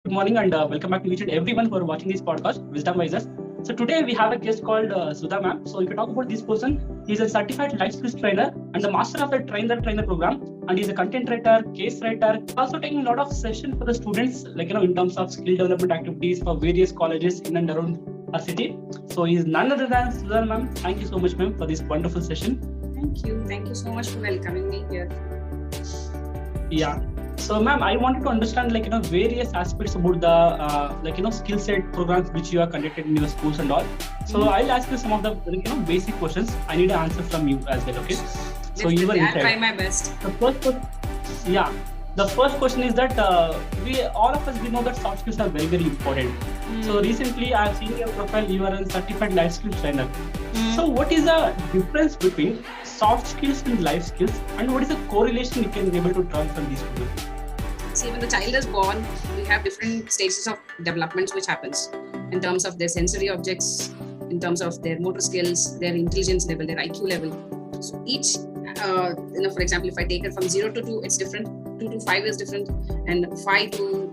morning and welcome back to each and everyone who are watching this podcast, Wisdom Wisers. So today we have a guest called Sudha ma'am. So if you talk about this person, he's a certified life skills trainer and the master of the trainer program, and he's a content writer, case writer, also taking a lot of sessions for the students, in terms of skill development activities for various colleges in and around our city. So he's none other than Sudha ma'am. Thank you so much, ma'am, for this wonderful session. Thank you so much for welcoming me here. Yeah. So, ma'am, I wanted to understand, various aspects about the, skill set programs which you are conducted in your schools and all. So, I'll ask you some of the, basic questions. I need an answer from you as well, okay? So, you were I'll try my best. The first question is that all of us know that soft skills are very, very important. So, recently I've seen your profile. You are a certified life skills trainer. So, what is the difference between soft skills and life skills, and what is the correlation you can be able to draw from these two? See, when the child is born, we have different stages of development which happens in terms of their sensory objects, in terms of their motor skills, their intelligence level, their IQ level. So each, for example, if I take it from 0 to 2, it's different. 2 to 5 is different, and 5 to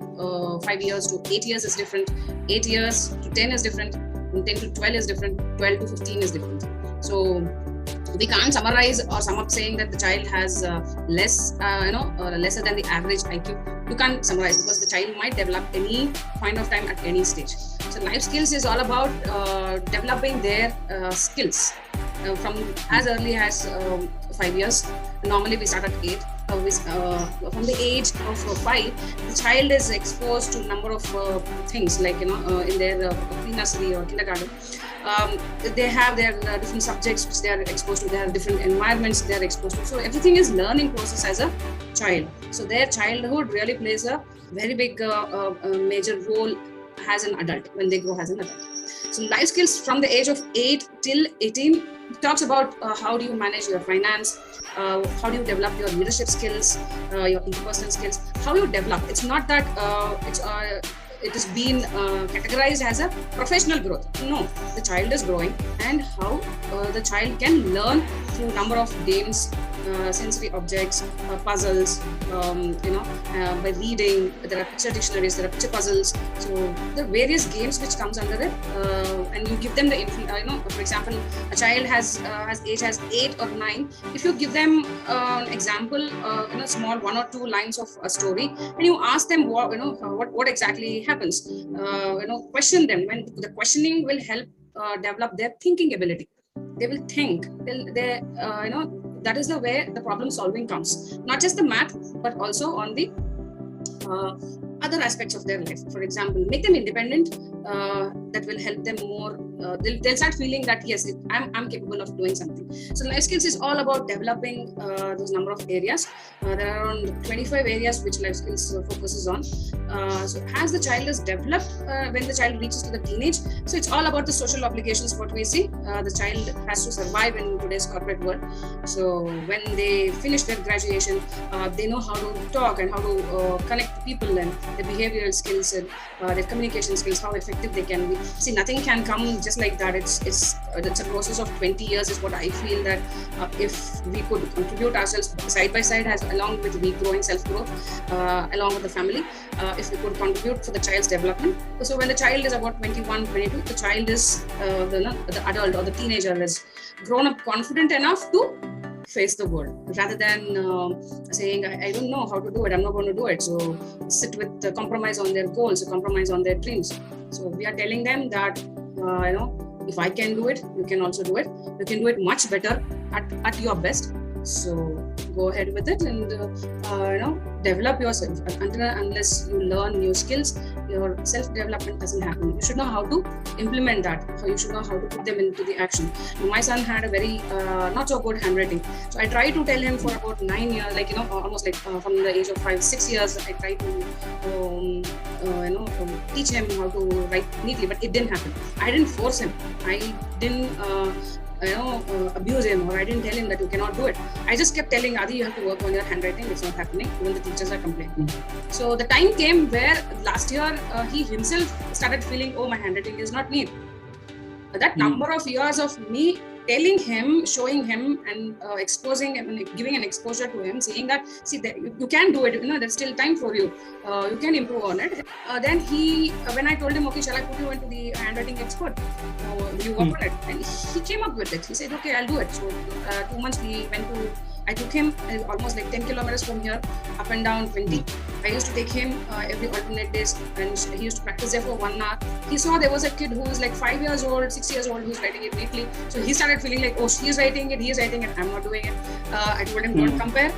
5 years to 8 years is different. 8 years to 10 is different. And 10 to 12 is different. 12 to 15 is different. So we can't summarize or sum up saying that the child has lesser than the average IQ. You can't summarize because the child might develop any point of time at any stage. So life skills is all about developing their skills from as early as 5 years. Normally we start at 8. From the age of 5, the child is exposed to a number of things in their pre-nursery or kindergarten. They have their different subjects which they are exposed to. They have different environments they are exposed to. So everything is learning process as a child. So their childhood really plays a very big major role as an adult when they grow as an adult. So life skills from the age of 8 till 18 talks about how do you manage your finance, how do you develop your leadership skills, your interpersonal skills, how you develop. It's not that it is being categorized as a professional growth. No, the child is growing, and how the child can learn through number of games, sensory objects, puzzles, by reading. There are picture dictionaries, there are picture puzzles. So the various games which comes under it, and you give them the for example, a child has age has 8 or 9. If you give them an example, small 1 or 2 lines of a story, and you ask them what exactly happens, question them. When the questioning will help develop their thinking ability. They will think. That is the way the problem solving comes. Not just the math, but also on the other aspects of their life. For example, make them independent. That will help them more. They'll start feeling that yes, I'm capable of doing something. So life skills is all about developing those number of areas. There are around 25 areas which life skills focuses on. So as the child is developed, when the child reaches to the teenage, so it's all about the social obligations. What we see, the child has to survive in today's corporate world. So when they finish their graduation, they know how to talk and how to connect to people, and their behavioral skills and their communication skills, how effective they can be. See, nothing can come just like that. It's a process of 20 years is what I feel that if we could contribute ourselves side by side along with we growing self-growth, along with the family, if we could contribute for the child's development. So when the child is about 21, 22, the child is the adult or the teenager is grown up confident enough to face the world, rather than saying I don't know how to do it, I'm not going to do it. So sit with the compromise on their goals, compromise on their dreams. So we are telling them that if I can do it, you can also do it. You can do it much better at your best. So go ahead with it and develop yourself. Unless you learn new skills, your self-development doesn't happen. You should know how to implement that. You should know how to put them into the action. My son had a very not so good handwriting. So I tried to tell him for about 9 years, almost from the age of 5-6 years, I tried to teach him how to write neatly, but it didn't happen. I didn't force him. I didn't abuse him, or I didn't tell him that you cannot do it. I just kept telling Adi, you have to work on your handwriting. It's not happening. Even the teachers are complaining. So the time came where last year he himself started feeling, oh, my handwriting is not neat. That number of years of me telling him, showing him, and exposing him, and giving an exposure to him, saying that, see, that you can do it, there's still time for you, you can improve on it. Then he, when I told him, okay, shall I put you into the handwriting expert, will you work on it? And he came up with it. He said, okay, I'll do it. So 2 months we went to, I took him almost like 10 kilometers from here, up and down 20. I used to take him every alternate days, and he used to practice there for 1 hour. He saw there was a kid who was like 5 years old, 6 years old, who's writing it neatly. So he started feeling like, oh, she is writing it, he is writing it, I'm not doing it. I told him, don't compare,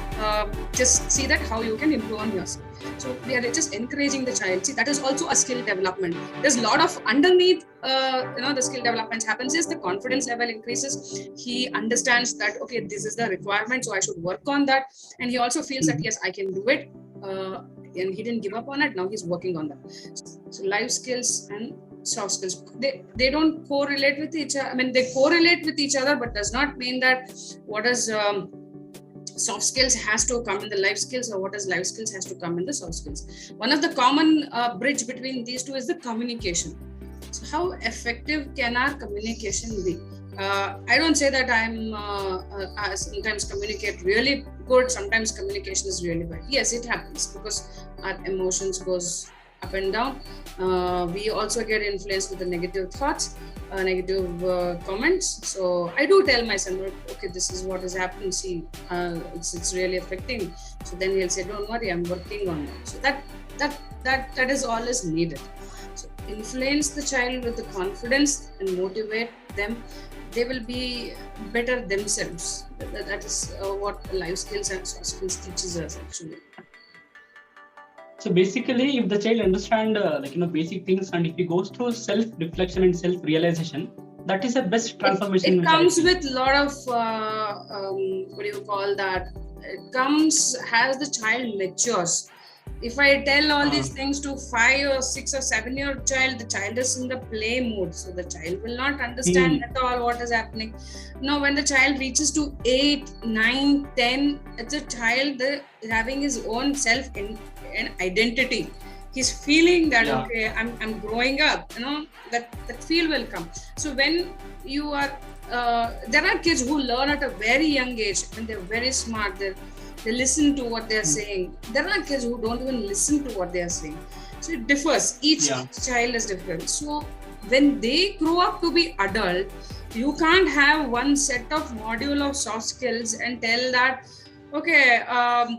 just see that how you can improve on yourself. So we are just encouraging the child. See, that is also a skill development. There's a lot of underneath, the skill development happens is the confidence level increases. He understands that, okay, this is the requirement, so I should work on that. And he also feels that, yes, I can do it. And he didn't give up on it. Now he's working on that. So life skills and soft skills, they don't correlate with each other. I mean, they correlate with each other, but does not mean that what is soft skills has to come in the life skills, or what is life skills has to come in the soft skills. One of the common bridge between these two is the communication. So how effective can our communication be? I don't say that I sometimes communicate really good, sometimes communication is really bad. Yes, it happens because our emotions goes up and down. We also get influenced with the negative thoughts, negative comments. So I do tell my son, okay, this is what is happening. See, it's really affecting. So then he'll say, don't worry, I'm working on it. So that is all is needed. So influence the child with the confidence and motivate them. They will be better themselves. That is what life skills and soft skills teaches us actually. So basically, if the child understand basic things, and if he goes through self-reflection and self-realization, that is the best transformation. It comes with a lot of what do you call that? It comes as the child matures. If I tell all these things to 5 or 6 or 7-year-old child, the child is in the play mode. So the child will not understand at all what is happening. Now, when the child reaches to 8, 9, 10, it's a child having his own self and identity. He's feeling that, okay, I'm growing up, that feel will come. So when you are, there are kids who learn at a very young age, and they're very smart, they listen to what they're saying. There are kids who don't even listen to what they're saying. So it differs. Each child is different. So when they grow up to be adult, you can't have one set of module of soft skills and tell that, okay,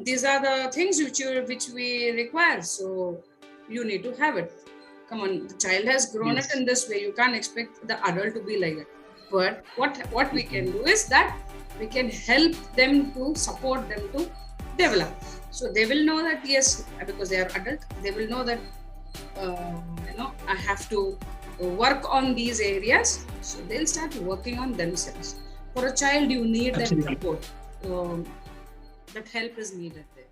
these are the things which we require. So you need to have it. Come on, the child has grown it in this way. You can't expect the adult to be like it. But what we can do is that we can help them to support them to develop. So they will know that, yes, because they are adult, they will know that, I have to work on these areas. So they'll start working on themselves. For a child, you need that support. That help is needed there.